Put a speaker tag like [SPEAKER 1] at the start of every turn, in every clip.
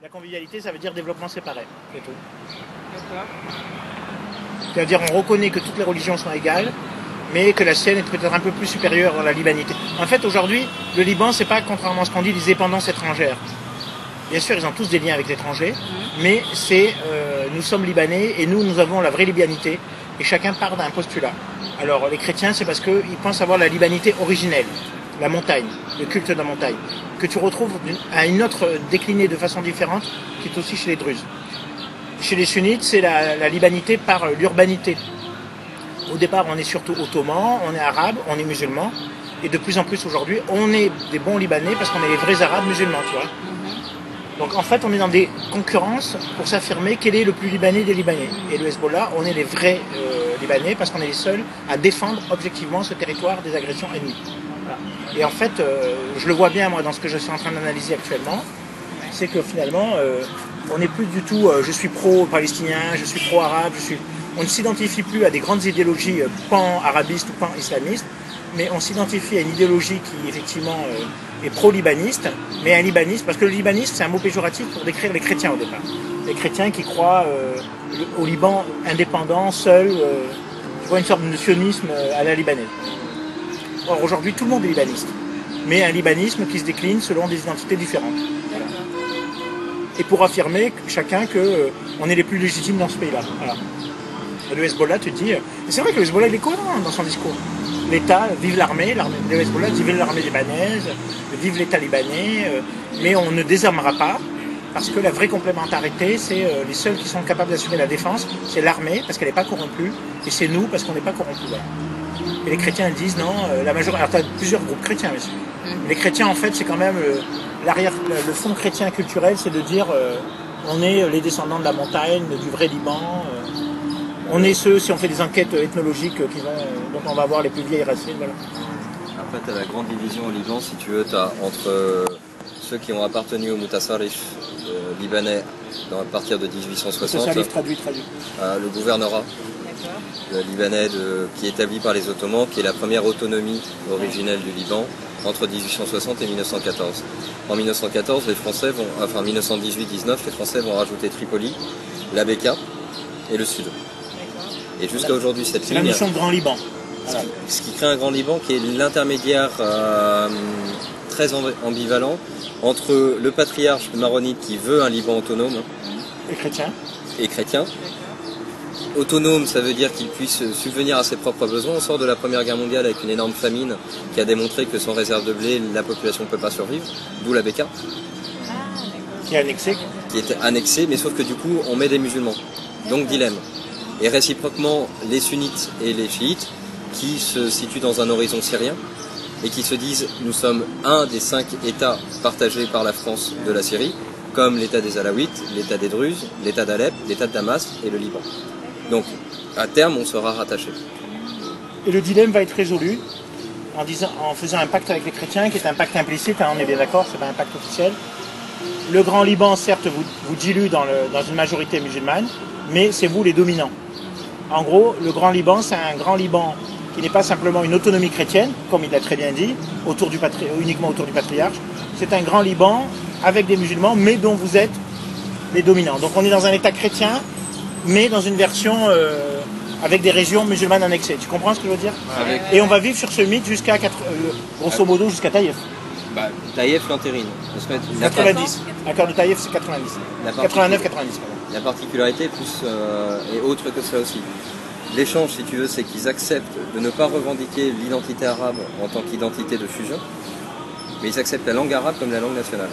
[SPEAKER 1] La convivialité, ça veut dire développement séparé, c'est tout.
[SPEAKER 2] D'accord.
[SPEAKER 1] C'est-à-dire on reconnaît que toutes les religions sont égales, mais que la sienne est peut-être un peu plus supérieure à la libanité. En fait, aujourd'hui, le Liban, c'est pas, contrairement à ce qu'on dit, des dépendances étrangères. Bien sûr, ils ont tous des liens avec l'étranger, mais c'est nous sommes libanais et nous avons la vraie libanité, et chacun part d'un postulat. Alors, les chrétiens, c'est parce qu'ils pensent avoir la libanité originelle, la montagne, le culte de la montagne, que tu retrouves à une autre déclinée de façon différente, qui est aussi chez les Druzes. Chez les sunnites, c'est la libanité par l'urbanité. Au départ, on est surtout ottoman, on est arabe, on est musulman, et de plus en plus aujourd'hui, on est des bons libanais parce qu'on est les vrais arabes musulmans, tu vois. Donc en fait, on est dans des concurrences pour s'affirmer quel est le plus libanais des Libanais. Et le Hezbollah, on est les vrais Libanais parce qu'on est les seuls à défendre objectivement ce territoire des agressions ennemies. Voilà. Et en fait, je le vois bien moi dans ce que je suis en train d'analyser actuellement, c'est que finalement, on n'est plus du tout je suis pro-palestinien, je suis pro-arabe, on ne s'identifie plus à des grandes idéologies pan-arabistes ou pan-islamistes, mais on s'identifie à une idéologie qui effectivement est pro-libaniste, mais un libaniste, parce que le libaniste c'est un mot péjoratif pour décrire les chrétiens au départ. Les chrétiens qui croient au Liban indépendant, seul, tu vois, une sorte de sionisme à la libanaise. Or aujourd'hui tout le monde est libaniste, mais un libanisme qui se décline selon des identités différentes. Voilà. Et pour affirmer chacun qu'on est les plus légitimes dans ce pays-là. Voilà. Le Hezbollah te dit, et c'est vrai que le Hezbollah il est cohérent dans son discours. L'État, vive l'armée, le Hezbollah dit vive l'armée libanaise, vive l'État libanais, mais on ne désarmera pas, parce que la vraie complémentarité, c'est les seuls qui sont capables d'assurer la défense, c'est l'armée, parce qu'elle n'est pas corrompue, et c'est nous, parce qu'on n'est pas corrompus. Voilà. Et les chrétiens disent non, la majorité, alors tu as plusieurs groupes chrétiens, bien sûr. Les chrétiens, en fait, c'est quand même le fond chrétien culturel, c'est de dire on est les descendants de la montagne, du vrai Liban. On est ceux, si on fait des enquêtes ethnologiques, dont on va voir les plus vieilles racines. Voilà.
[SPEAKER 3] Après, tu as la grande division au Liban, si tu veux, tu as entre ceux qui ont appartenu au Mutasarrif libanais à partir de 1860.
[SPEAKER 1] Mutasarrif traduit.
[SPEAKER 3] Le gouvernorat libanais qui est établi par les Ottomans, qui est la première autonomie originelle du Liban entre 1860 et 1914. En 1914, les Français vont, enfin 1918-19, les Français vont rajouter Tripoli, la Bekaa et le Sud. Et jusqu'à aujourd'hui, cette ligne...
[SPEAKER 1] C'est la notion de Grand Liban.
[SPEAKER 3] Voilà. Ce qui crée un Grand Liban qui est l'intermédiaire très ambivalent entre le patriarche maronite qui veut un Liban autonome et chrétien. Autonome, ça veut dire qu'il puisse subvenir à ses propres besoins. On sort de la Première Guerre mondiale avec une énorme famine qui a démontré que sans réserve de blé, la population ne peut pas survivre, d'où la Bekaa.
[SPEAKER 1] Qui est annexée.
[SPEAKER 3] Qui est annexée, mais sauf que du coup, on met des musulmans. Donc dilemme. Et réciproquement, les sunnites et les chiites, qui se situent dans un horizon syrien, et qui se disent, nous sommes un des 5 États partagés par la France de la Syrie, comme l'État des Alaouites, l'État des Druzes, l'État d'Alep, l'État de Damas et le Liban. Donc, à terme, on sera rattaché.
[SPEAKER 1] Et le dilemme va être résolu en faisant un pacte avec les chrétiens, qui est un pacte implicite, hein, on est bien d'accord, c'est pas un pacte officiel. Le Grand Liban, certes, vous dilue dans une majorité musulmane, mais c'est vous les dominants. En gros, le Grand Liban, c'est un Grand Liban qui n'est pas simplement une autonomie chrétienne, comme il l'a très bien dit, uniquement autour du patriarche. C'est un Grand Liban avec des musulmans, mais dont vous êtes les dominants. Donc on est dans un État chrétien, mais dans une version avec des régions musulmanes annexées. Tu comprends ce que je veux dire? Et on va vivre sur ce mythe jusqu'à, grosso modo, jusqu'à Taïef.
[SPEAKER 3] Taïef l'entérine.
[SPEAKER 1] 90. L'accord de Taïef, c'est 90. 89-90.
[SPEAKER 3] La particularité est autre que ça aussi. L'échange, si tu veux, c'est qu'ils acceptent de ne pas revendiquer l'identité arabe en tant qu'identité de fusion, mais ils acceptent la langue arabe comme la langue nationale.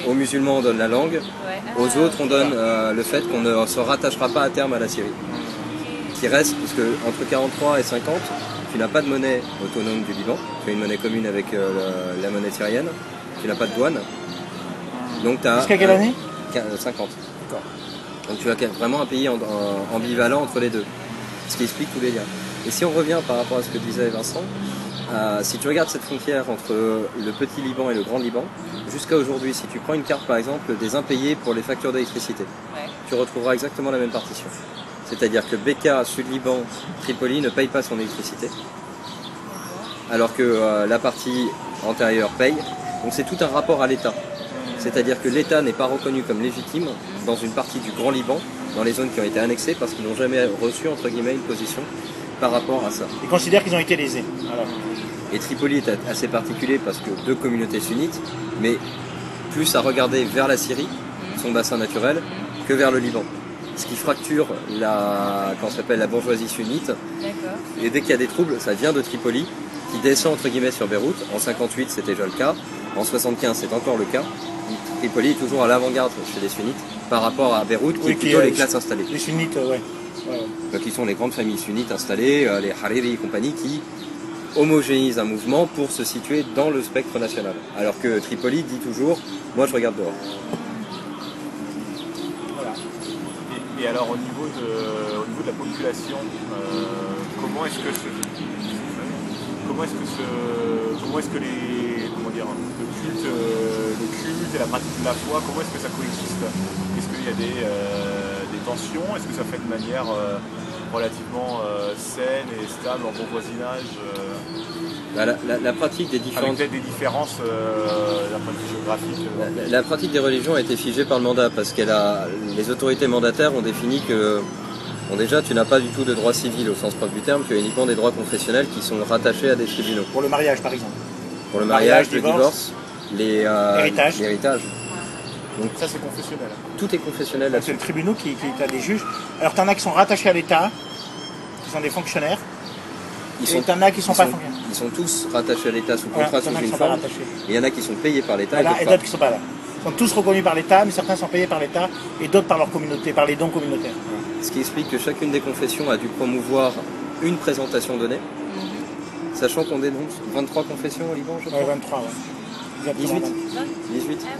[SPEAKER 3] Aux musulmans, on donne la langue, aux autres, on donne le fait qu'on ne se rattachera pas à terme à la Syrie. Qui reste, parce que entre 43 et 50, tu n'as pas de monnaie autonome du Liban, tu as une monnaie commune avec la monnaie syrienne, tu n'as pas de douane. Donc tu as.
[SPEAKER 1] Jusqu'à quelle année?
[SPEAKER 3] 50. Donc tu as vraiment un pays ambivalent entre les deux, ce qui explique tous les liens. Et si on revient par rapport à ce que disait Vincent, si tu regardes cette frontière entre le petit Liban et le grand Liban, jusqu'à aujourd'hui, si tu prends une carte par exemple des impayés pour les factures d'électricité, tu retrouveras exactement la même partition. C'est-à-dire que Bekaa, Sud-Liban, Tripoli ne paye pas son électricité, alors que la partie antérieure paye. Donc c'est tout un rapport à l'État. C'est-à-dire que l'État n'est pas reconnu comme légitime dans une partie du Grand Liban, dans les zones qui ont été annexées, parce qu'ils n'ont jamais reçu, entre guillemets, une position par rapport à ça.
[SPEAKER 1] Ils considèrent qu'ils ont été lésés. Voilà.
[SPEAKER 3] Et Tripoli est assez particulier parce que deux communautés sunnites, mais plus à regarder vers la Syrie, son bassin naturel, que vers le Liban. Ce qui fracture la bourgeoisie sunnite. Et dès qu'il y a des troubles, ça vient de Tripoli, qui descend entre guillemets sur Beyrouth. En 58, c'était déjà le cas. En 75, c'est encore le cas. Tripoli est toujours à l'avant-garde chez les sunnites par rapport à Beyrouth, qui est plutôt les classes installées.
[SPEAKER 1] Les sunnites, ouais.
[SPEAKER 3] Donc, ils sont les grandes familles sunnites installées, les Hariri et compagnie, qui homogénéisent un mouvement pour se situer dans le spectre national. Alors que Tripoli dit toujours, moi je regarde dehors.
[SPEAKER 2] Voilà. Et alors au niveau de la population, comment est-ce que le culte et la pratique de la foi, comment est-ce que ça coexiste? Est-ce qu'il y a des tensions? Est-ce que ça fait de manière relativement saine et stable en bon voisinage?
[SPEAKER 3] La pratique des différentes...
[SPEAKER 2] Avec peut-être des différences d'un point de vue géographique.
[SPEAKER 3] La pratique des religions a été figée par le mandat parce que les autorités mandataires ont défini que déjà tu n'as pas du tout de droits civils au sens propre du terme, tu as uniquement des droits confessionnels qui sont rattachés à des tribunaux.
[SPEAKER 1] Pour le mariage par exemple.
[SPEAKER 3] Pour le mariage, le divorce,
[SPEAKER 1] l'héritage.
[SPEAKER 3] Donc
[SPEAKER 2] ça c'est confessionnel.
[SPEAKER 3] Tout est confessionnel là-dessus.
[SPEAKER 1] C'est le tribunal qui a des juges. Alors t'en as qui sont rattachés à l'État, qui sont des fonctionnaires. Et t'en as qui sont pas fonctionnaires.
[SPEAKER 3] Ils sont tous rattachés à l'État sous contrat sous une forme. Et il y en a qui sont payés par l'État
[SPEAKER 1] et d'autres qui sont pas là. Ils sont tous reconnus par l'État, mais certains sont payés par l'État et d'autres par leur communauté, par les dons communautaires.
[SPEAKER 3] Ce qui explique que chacune des confessions a dû promouvoir une présentation donnée, sachant qu'on dénonce 23 confessions au Liban, je crois.
[SPEAKER 1] 23, ouais.
[SPEAKER 3] 18.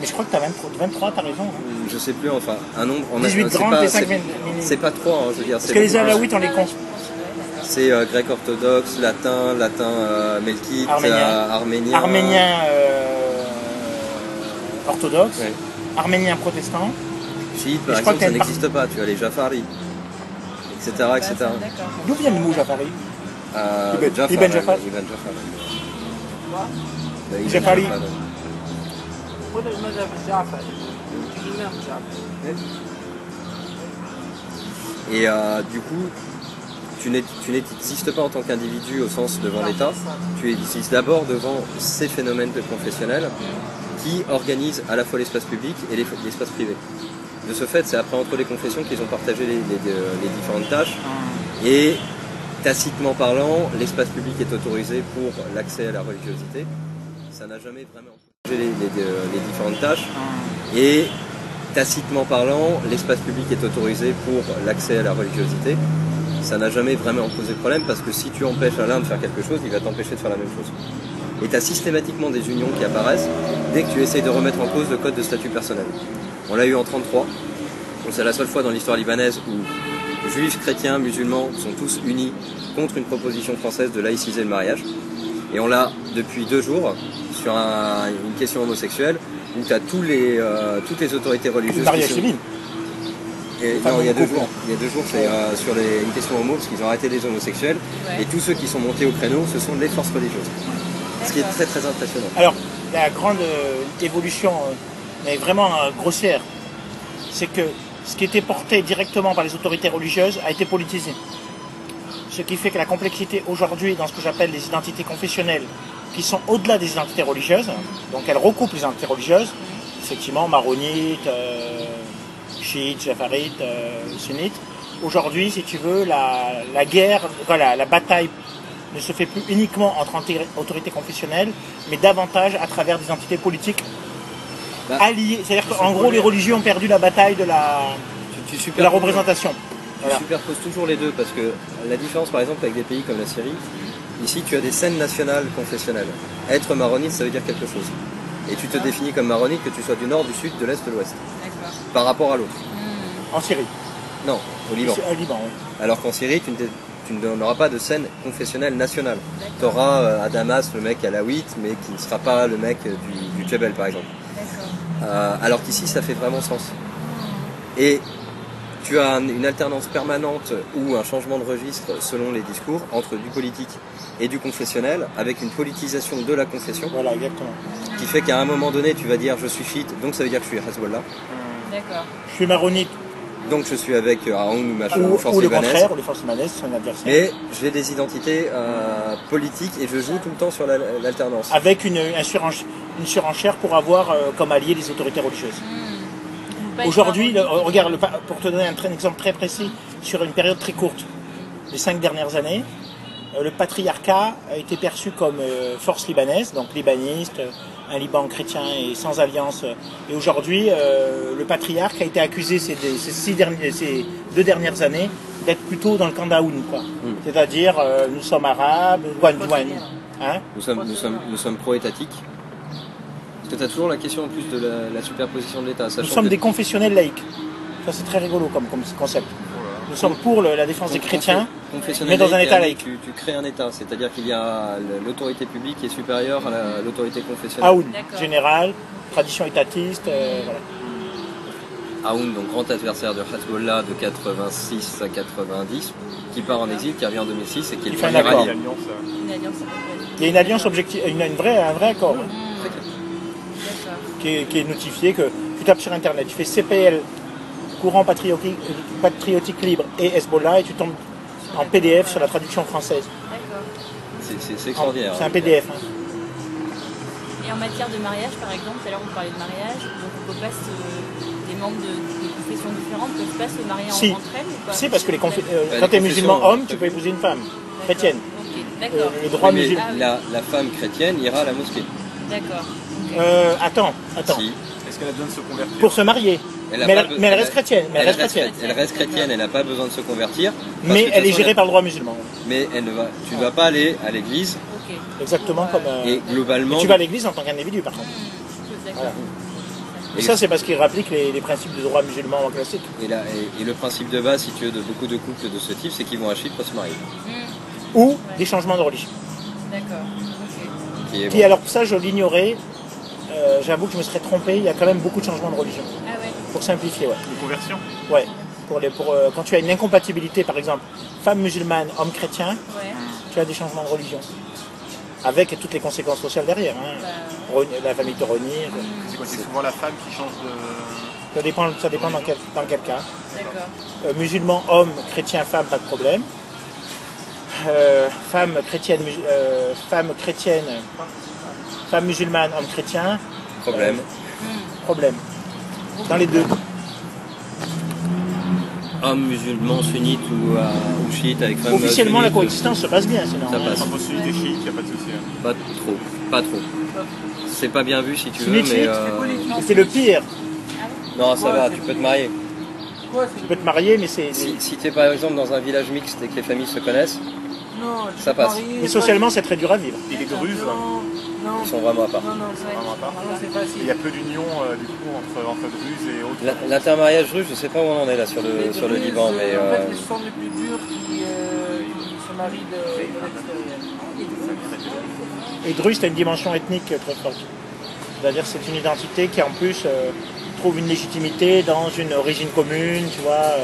[SPEAKER 1] Mais je crois que tu as 23, tu as raison.
[SPEAKER 3] Je sais plus, enfin, un nombre...
[SPEAKER 1] 18 grandes et 5 minimes.
[SPEAKER 3] C'est pas 3, hein, je veux dire.
[SPEAKER 1] Parce que les Alaouites, on les compte.
[SPEAKER 3] C'est grec orthodoxe, latin melkite, arménien...
[SPEAKER 1] Arménien orthodoxe,
[SPEAKER 3] ouais.
[SPEAKER 1] Arménien protestant.
[SPEAKER 3] Chiite, par exemple, ça n'existe pas, tu as les Jafari, etc.
[SPEAKER 1] D'où vient le mot Jafari?
[SPEAKER 3] Ibn
[SPEAKER 1] Jafar.
[SPEAKER 3] Jafari. Et du coup, tu n'existes pas en tant qu'individu au sens devant l'État, tu existes d'abord devant ces phénomènes confessionnels qui organisent à la fois l'espace public et l'espace privé. De ce fait, c'est après entre les confessions qu'ils ont partagé les différentes tâches. Et tacitement parlant, l'espace public est autorisé pour l'accès à la religiosité. Ça n'a jamais vraiment partagé les différentes tâches. Et tacitement parlant, l'espace public est autorisé pour l'accès à la religiosité. Ça n'a jamais vraiment posé problème parce que si tu empêches à l'un de faire quelque chose, il va t'empêcher de faire la même chose. Et tu as systématiquement des unions qui apparaissent dès que tu essayes de remettre en cause le code de statut personnel. On l'a eu en 1933. C'est la seule fois dans l'histoire libanaise où juifs, chrétiens, musulmans sont tous unis contre une proposition française de laïciser le mariage. Et on l'a depuis 2 jours sur une question homosexuelle où tu as toutes les autorités religieuses.
[SPEAKER 1] Le mariage civil.
[SPEAKER 3] Non, il y a 2 jours. Il y a 2 jours, c'est sur une question homo, parce qu'ils ont arrêté les homosexuels. Ouais. Et tous ceux qui sont montés au créneau, ce sont les forces religieuses. Ce qui est très très impressionnant.
[SPEAKER 1] Alors, la grande évolution, mais vraiment grossière, c'est que ce qui était porté directement par les autorités religieuses a été politisé. Ce qui fait que la complexité aujourd'hui dans ce que j'appelle les identités confessionnelles, qui sont au-delà des identités religieuses, donc elles recoupent les identités religieuses, effectivement maronites, chiites, jafarites, sunnites. Aujourd'hui, si tu veux, la guerre, la bataille ne se fait plus uniquement entre autorités confessionnelles, mais davantage à travers des entités politiques alliées. C'est-à-dire qu'en gros, les religieux ont perdu la bataille de la représentation.
[SPEAKER 3] Tu superposes toujours les deux, parce que la différence, par exemple, avec des pays comme la Syrie, ici, tu as des scènes nationales confessionnelles. Être maronite, ça veut dire quelque chose. Et tu te définis comme maronite que tu sois du nord, du sud, de l'est, de l'ouest. Par rapport à l'autre.
[SPEAKER 1] En Syrie?
[SPEAKER 3] Non, au Liban.
[SPEAKER 1] Au Liban, oui.
[SPEAKER 3] Alors qu'en Syrie, tu n'auras pas de scène confessionnelle nationale. Tu auras à Damas le mec alaouite, mais qui ne sera pas le mec du Djebel, par exemple. Alors qu'ici, ça fait vraiment sens. Et tu as une alternance permanente ou un changement de registre selon les discours entre du politique et du confessionnel, avec une politisation de la confession.
[SPEAKER 1] Voilà, exactement.
[SPEAKER 3] Qui fait qu'à un moment donné, tu vas dire je suis chiite, donc ça veut dire que je suis Hezbollah.
[SPEAKER 4] D'accord.
[SPEAKER 1] Je suis maronite.
[SPEAKER 3] Donc je suis avec Aoun ou machin,
[SPEAKER 1] Ou
[SPEAKER 3] forces
[SPEAKER 1] le
[SPEAKER 3] libanaises.
[SPEAKER 1] contraire, ou les forces libanaises, c'est un adversaire.
[SPEAKER 3] Mais j'ai des identités politiques et je joue tout le temps sur l'alternance.
[SPEAKER 1] Avec une surenchère pour avoir comme alliés les autorités religieuses. Aujourd'hui, regarde, pour te donner un exemple très précis, sur une période très courte, les 5 dernières années, le patriarcat a été perçu comme force libanaise, donc libaniste, un Liban chrétien et sans alliance. Et aujourd'hui, le patriarche a été accusé ces 2 dernières années d'être plutôt dans le camp d'Aoun, quoi. C'est-à-dire, nous sommes arabes, hein,
[SPEAKER 3] Nous sommes pro-étatiques. Parce que tu as toujours la question en plus de la superposition de l'État.
[SPEAKER 1] nous sommes des confessionnels laïcs. Ça, c'est très rigolo comme concept. Nous sommes pour la défense des chrétiens, mais dans un État laïque.
[SPEAKER 3] Tu crées un État, c'est-à-dire qu'il y a l'autorité publique qui est supérieure à l'autorité confessionnelle.
[SPEAKER 1] Aoun, général, tradition étatiste, voilà.
[SPEAKER 3] Aoun, donc grand adversaire de Hezbollah de 86 à 90, qui part en exil, qui revient en 2006 et qui est le
[SPEAKER 1] fait un
[SPEAKER 3] premier
[SPEAKER 1] accord.
[SPEAKER 3] allié.
[SPEAKER 1] Il y a une alliance objective, un vrai accord, hein, qui est notifié, que tu tapes sur internet, tu fais CPL, courant patriotique libre et Hezbollah, et tu tombes en PDF sur la traduction française.
[SPEAKER 3] C'est extraordinaire.
[SPEAKER 1] C'est un PDF. Hein.
[SPEAKER 4] Et en matière de mariage, par exemple, tout à l'heure on parlait de mariage, donc on peut pas des membres de confessions différentes ne peuvent pas se marier entre elles ou pas?
[SPEAKER 1] Si, parce que quand tu es musulman homme, tu peux épouser une femme chrétienne.
[SPEAKER 4] Ok, d'accord.
[SPEAKER 1] Le droit
[SPEAKER 3] Mais
[SPEAKER 1] musulman.
[SPEAKER 3] la femme chrétienne ira à la mosquée.
[SPEAKER 4] D'accord.
[SPEAKER 1] Attends.
[SPEAKER 3] Si.
[SPEAKER 2] Est-ce qu'elle a besoin de se convertir?
[SPEAKER 1] Pour se marier. Mais elle reste chrétienne.
[SPEAKER 3] Elle reste chrétienne, elle n'a pas besoin de se convertir.
[SPEAKER 1] Mais elle est gérée par le droit musulman.
[SPEAKER 3] Mais tu ne vas pas aller à l'église.
[SPEAKER 4] Ok.
[SPEAKER 1] Exactement comme.
[SPEAKER 3] Et globalement.
[SPEAKER 1] Tu vas à l'église en tant qu'individu, par contre.
[SPEAKER 4] D'accord.
[SPEAKER 1] Voilà. Et ça, c'est parce qu'il applique les principes du droit musulman classique.
[SPEAKER 3] Et le principe de base, si tu veux, de beaucoup de couples de ce type, c'est qu'ils vont à Chypre se marier.
[SPEAKER 1] Ou des changements de religion.
[SPEAKER 4] D'accord. Ok.
[SPEAKER 1] Qui, alors, ça, je l'ignorais. J'avoue que je me serais trompé. Il y a quand même beaucoup de changements de religion.
[SPEAKER 4] Ah ouais.
[SPEAKER 1] Pour simplifier, ouais.
[SPEAKER 2] Une conversion?
[SPEAKER 1] Ouais. Quand tu as une incompatibilité, par exemple, femme musulmane, homme chrétien,
[SPEAKER 4] Ouais.
[SPEAKER 1] tu as des changements de religion. Avec toutes les conséquences sociales derrière. Hein. La famille te renie.
[SPEAKER 2] C'est quoi? C'est souvent la femme qui change de...
[SPEAKER 1] Ça dépend dans quel cas.
[SPEAKER 4] D'accord.
[SPEAKER 1] Musulman, homme, chrétien, femme, pas de problème. Femme chrétienne, femme musulmane, homme chrétien.
[SPEAKER 3] Problème.
[SPEAKER 1] Problème. Dans les deux.
[SPEAKER 3] Homme musulman, sunnite ou chiite avec femme.
[SPEAKER 1] Officiellement, la
[SPEAKER 3] sunnite,
[SPEAKER 1] coexistence se passe bien, sinon.
[SPEAKER 3] Ça passe.
[SPEAKER 2] Entre sunnite et chiite, il n'y a pas de souci.
[SPEAKER 3] Pas trop. C'est pas bien vu si tu veux,
[SPEAKER 1] Sunnite,
[SPEAKER 3] mais.
[SPEAKER 1] c'est le pire.
[SPEAKER 3] Non, ça va, tu peux te marier.
[SPEAKER 1] Tu peux te marier, mais c'est.
[SPEAKER 3] Si tu es par exemple dans un village mixte et que les familles se connaissent, ça passe.
[SPEAKER 1] Mais socialement, c'est très dur à vivre.
[SPEAKER 2] Et les Druzes,
[SPEAKER 3] Ils sont vraiment à part.
[SPEAKER 2] vraiment à part. Il y a peu d'union du coup entre Druzes et autres.
[SPEAKER 3] L'intermariage russe, je sais pas où on en est là sur le Liban, mais.
[SPEAKER 5] En fait, ce sont les plus durs qui se marient de l'extérieur.
[SPEAKER 1] Et Druze, tu as une dimension ethnique très forte. C'est-à-dire c'est une identité qui en plus trouve une légitimité dans une origine commune, tu vois.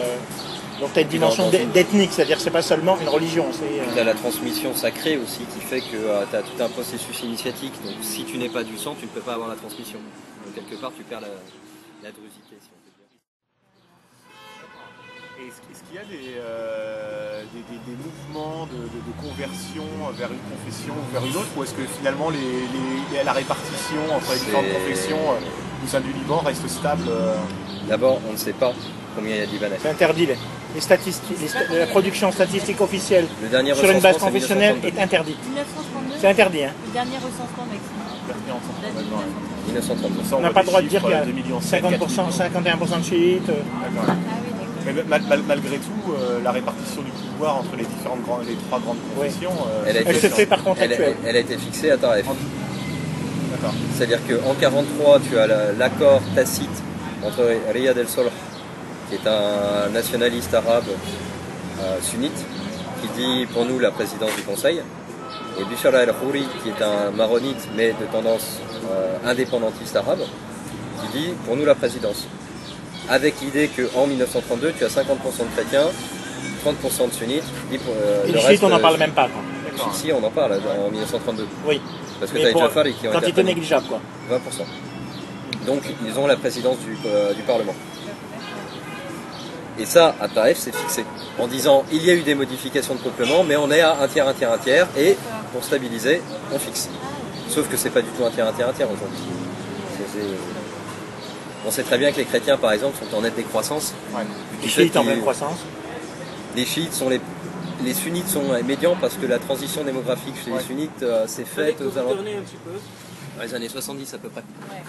[SPEAKER 1] Donc tu as une dimension d'ethnique, c'est-à-dire c'est pas seulement une religion.
[SPEAKER 3] Tu as la transmission sacrée aussi qui fait que tu as tout un processus initiatique. Donc si tu n'es pas du sang, tu ne peux pas avoir la transmission. Donc quelque part tu perds la drusité, si on peut dire.
[SPEAKER 2] Et est-ce qu'il y a des mouvements de conversion vers une confession ou vers une autre, ou est-ce que finalement la répartition entre les différentes confessions au sein du Liban reste stable?
[SPEAKER 3] D'abord, on ne sait pas combien il y a de Libanais.
[SPEAKER 1] C'est interdit. Les statistiques, la production statistique officielle
[SPEAKER 3] Le dernier
[SPEAKER 1] sur une base
[SPEAKER 3] recensement, c'est
[SPEAKER 1] confessionnelle
[SPEAKER 3] 1932.
[SPEAKER 1] est interdite.
[SPEAKER 4] 1932.
[SPEAKER 1] C'est interdit. Hein.
[SPEAKER 4] Le dernier recensement maximum.
[SPEAKER 3] 1932.
[SPEAKER 1] On n'a pas le droit de dire qu'il y a
[SPEAKER 2] 2 millions,
[SPEAKER 1] 50%, 51% de chiites.
[SPEAKER 2] D'accord.
[SPEAKER 4] Ah oui, d'accord.
[SPEAKER 2] Mais malgré tout, la répartition du pouvoir entre les trois grandes confessions,
[SPEAKER 1] Elle se fait par contractuel.
[SPEAKER 3] Elle a été fixée à Taref.
[SPEAKER 2] D'accord.
[SPEAKER 3] C'est-à-dire qu'en 1943, tu as l'accord tacite entre Riyad El Solh, qui est un nationaliste arabe sunnite, qui dit pour nous la présidence du Conseil, et Bishara El-Khouri, qui est un maronite mais de tendance indépendantiste arabe, qui dit pour nous la présidence. avec l'idée qu'en 1932, tu as 50% de chrétiens, 30% de sunnites,
[SPEAKER 1] Et les chiites, on n'en parle même pas. Quoi.
[SPEAKER 3] Si, on en parle en 1932.
[SPEAKER 1] Oui.
[SPEAKER 3] Parce que tu as les Jafar qui ont été
[SPEAKER 1] quantité négligeable, quoi.
[SPEAKER 3] 20%. Donc, ils ont la présidence du Parlement. Et ça, à Taïf, c'est fixé. En disant, il y a eu des modifications de peuplement, mais on est à un tiers, et pour stabiliser, on fixe. Sauf que c'est pas du tout un tiers aujourd'hui. On sait très bien que les chrétiens, par exemple, sont en nette décroissance.
[SPEAKER 1] Ouais. Les chiites en pleine croissance.
[SPEAKER 3] Les chiites sont les sunnites sont médians parce que la transition démographique chez les sunnites s'est faite aux alentours. Dans les années 70 à peu près.
[SPEAKER 4] Ouais.